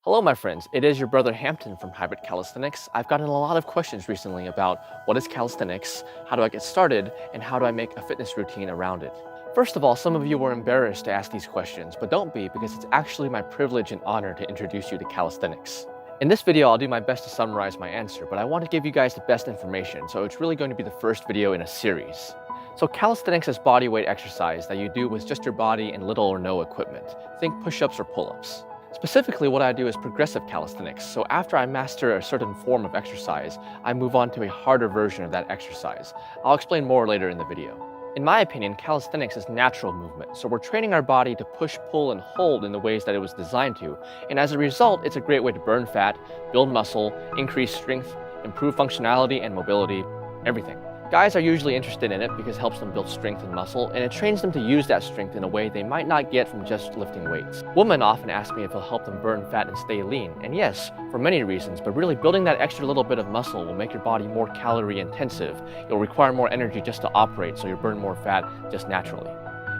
Hello, my friends. It is your brother Hampton from Hybrid Calisthenics. I've gotten a lot of questions recently about what is calisthenics, how do I get started, and how do I make a fitness routine around it. First of all, some of you were embarrassed to ask these questions, but don't be, because it's actually my privilege and honor to introduce you to calisthenics. In this video, I'll do my best to summarize my answer, but I want to give you guys the best information, so it's really going to be the first video in a series. So calisthenics is bodyweight exercise that you do with just your body and little or no equipment. Think push-ups or pull-ups. Specifically, what I do is progressive calisthenics, so after I master a certain form of exercise, I move on to a harder version of that exercise. I'll explain more later in the video. In my opinion, calisthenics is natural movement, so we're training our body to push, pull, and hold in the ways that it was designed to, and as a result, it's a great way to burn fat, build muscle, increase strength, improve functionality and mobility, everything. Guys are usually interested in it because it helps them build strength and muscle, and it trains them to use that strength in a way they might not get from just lifting weights. Women often ask me if it'll help them burn fat and stay lean, and yes, for many reasons, but really building that extra little bit of muscle will make your body more calorie intensive. You'll require more energy just to operate, so you'll burn more fat just naturally.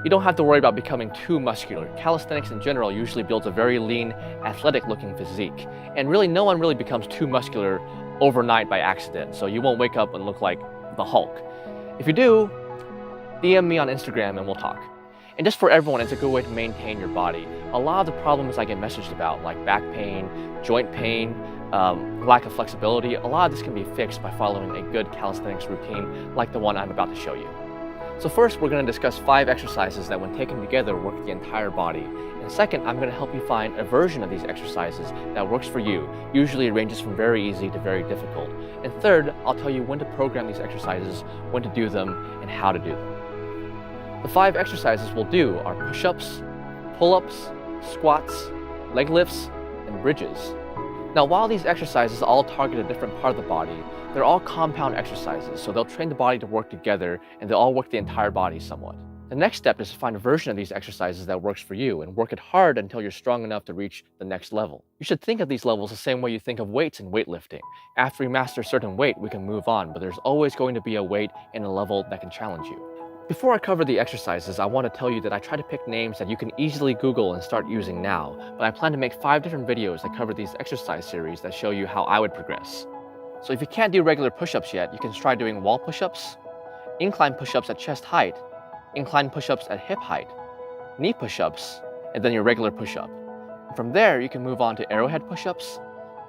You don't have to worry about becoming too muscular. Calisthenics in general usually builds a very lean, athletic-looking physique, and really no one really becomes too muscular overnight by accident, so you won't wake up and look like the Hulk. If you do, DM me on Instagram and we'll talk. And just for everyone, it's a good way to maintain your body. A lot of the problems I get messaged about, like back pain, joint pain, lack of flexibility, a lot of this can be fixed by following a good calisthenics routine like the one I'm about to show you. So first, we're going to discuss 5 exercises that when taken together work the entire body. And second, I'm going to help you find a version of these exercises that works for you. Usually it ranges from very easy to very difficult. And third, I'll tell you when to program these exercises, when to do them, and how to do them. The 5 exercises we'll do are push-ups, pull-ups, squats, leg lifts, and bridges. Now, while these exercises all target a different part of the body, they're all compound exercises, so they'll train the body to work together and they'll all work the entire body somewhat. The next step is to find a version of these exercises that works for you and work it hard until you're strong enough to reach the next level. You should think of these levels the same way you think of weights in weightlifting. After we master a certain weight, we can move on, but there's always going to be a weight and a level that can challenge you. Before I cover the exercises, I want to tell you that I try to pick names that you can easily Google and start using now, but I plan to make 5 different videos that cover these exercise series that show you how I would progress. So if you can't do regular push-ups yet, you can try doing wall push-ups, incline push-ups at chest height, incline push-ups at hip height, knee push-ups, and then your regular push-up. And from there, you can move on to arrowhead push-ups,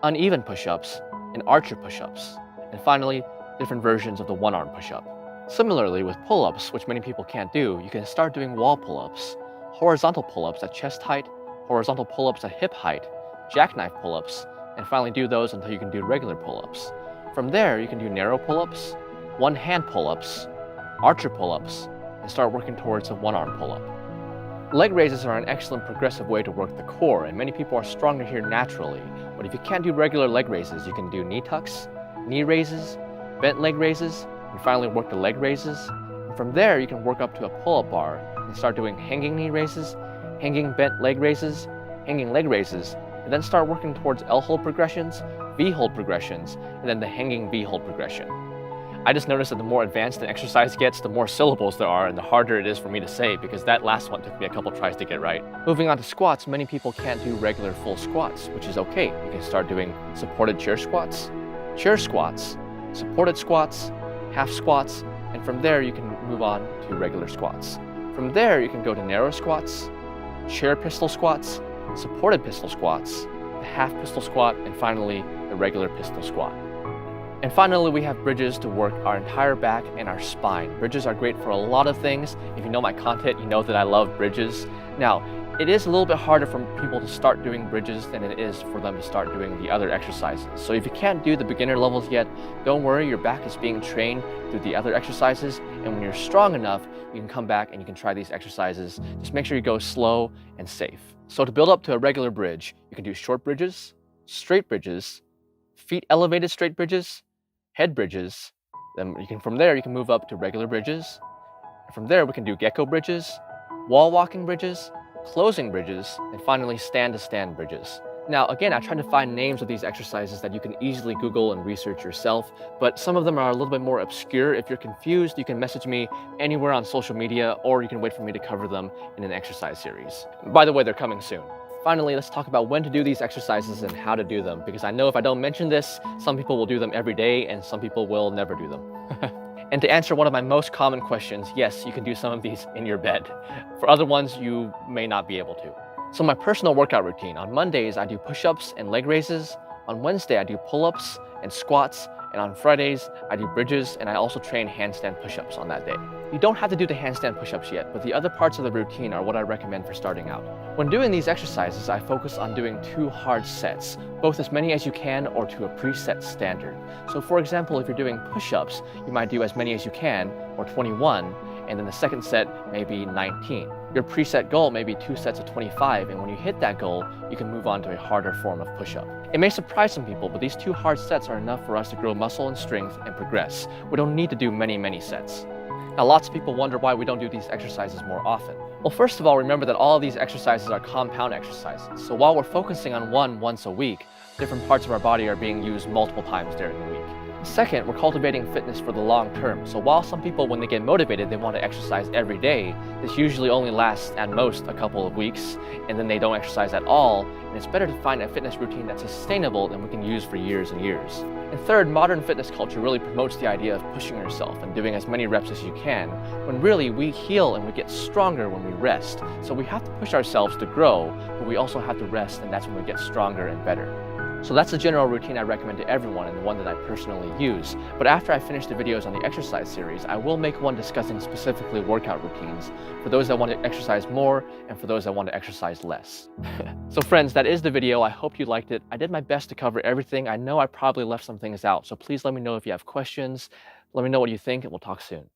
uneven push-ups, and archer push-ups, and finally, different versions of the one-arm push-up. Similarly, with pull-ups, which many people can't do, you can start doing wall pull-ups, horizontal pull-ups at chest height, horizontal pull-ups at hip height, jackknife pull-ups, and finally do those until you can do regular pull-ups. From there, you can do narrow pull-ups, one-hand pull-ups, archer pull-ups, and start working towards a one-arm pull-up. Leg raises are an excellent progressive way to work the core, and many people are stronger here naturally, but if you can't do regular leg raises, you can do knee tucks, knee raises, bent leg raises, and finally work the leg raises. And from there, you can work up to a pull-up bar and start doing hanging knee raises, hanging bent leg raises, hanging leg raises, and then start working towards L-hold progressions, V-hold progressions, and then the hanging V-hold progression. I just noticed that the more advanced an exercise gets, the more syllables there are and the harder it is for me to say because that last one took me a couple tries to get right. Moving on to squats, many people can't do regular full squats, which is okay. You can start doing supported chair squats, supported squats, half squats, and from there you can move on to regular squats. From there you can go to narrow squats, chair pistol squats, supported pistol squats, the half pistol squat, and finally the regular pistol squat. And finally, we have bridges to work our entire back and our spine. Bridges are great for a lot of things. If you know my content, you know that I love bridges. Now, it is a little bit harder for people to start doing bridges than it is for them to start doing the other exercises. So if you can't do the beginner levels yet, don't worry, your back is being trained through the other exercises. And when you're strong enough, you can come back and you can try these exercises. Just make sure you go slow and safe. So to build up to a regular bridge, you can do short bridges, straight bridges, feet elevated straight bridges, head bridges. Then from there, you can move up to regular bridges. And from there, we can do gecko bridges, wall walking bridges, closing bridges, and finally stand-to-stand bridges. Now, again, I tried to find names of these exercises that you can easily Google and research yourself, but some of them are a little bit more obscure. If you're confused, you can message me anywhere on social media, or you can wait for me to cover them in an exercise series. By the way, they're coming soon. Finally, let's talk about when to do these exercises and how to do them, because I know if I don't mention this, some people will do them every day and some people will never do them. And to answer one of my most common questions, yes, you can do some of these in your bed. For other ones, you may not be able to. So my personal workout routine: on Mondays, I do push-ups and leg raises. On Wednesday, I do pull-ups and squats. And on Fridays, I do bridges, and I also train handstand push-ups on that day. You don't have to do the handstand push-ups yet, but the other parts of the routine are what I recommend for starting out. When doing these exercises, I focus on doing 2 hard sets, both as many as you can or to a preset standard. So for example, if you're doing push-ups, you might do as many as you can, or 21, and then the second set may be 19. Your preset goal may be 2 sets of 25, and when you hit that goal, you can move on to a harder form of push-up. It may surprise some people, but these 2 hard sets are enough for us to grow muscle and strength and progress. We don't need to do many sets. Now, lots of people wonder why we don't do these exercises more often. Well, first of all, remember that all of these exercises are compound exercises. So while we're focusing on one once a week, different parts of our body are being used multiple times during the week. Second, we're cultivating fitness for the long term. So while some people, when they get motivated, they want to exercise every day, this usually only lasts at most a couple of weeks, and then they don't exercise at all. And it's better to find a fitness routine that's sustainable and we can use for years and years. And third, modern fitness culture really promotes the idea of pushing yourself and doing as many reps as you can, when really we heal and we get stronger when we rest. So we have to push ourselves to grow, but we also have to rest, and that's when we get stronger and better. So that's the general routine I recommend to everyone, and the one that I personally use. But after I finish the videos on the exercise series, I will make one discussing specifically workout routines for those that want to exercise more and for those that want to exercise less. So friends, that is the video. I hope you liked it. I did my best to cover everything. I know I probably left some things out, so please let me know if you have questions. Let me know what you think, and we'll talk soon.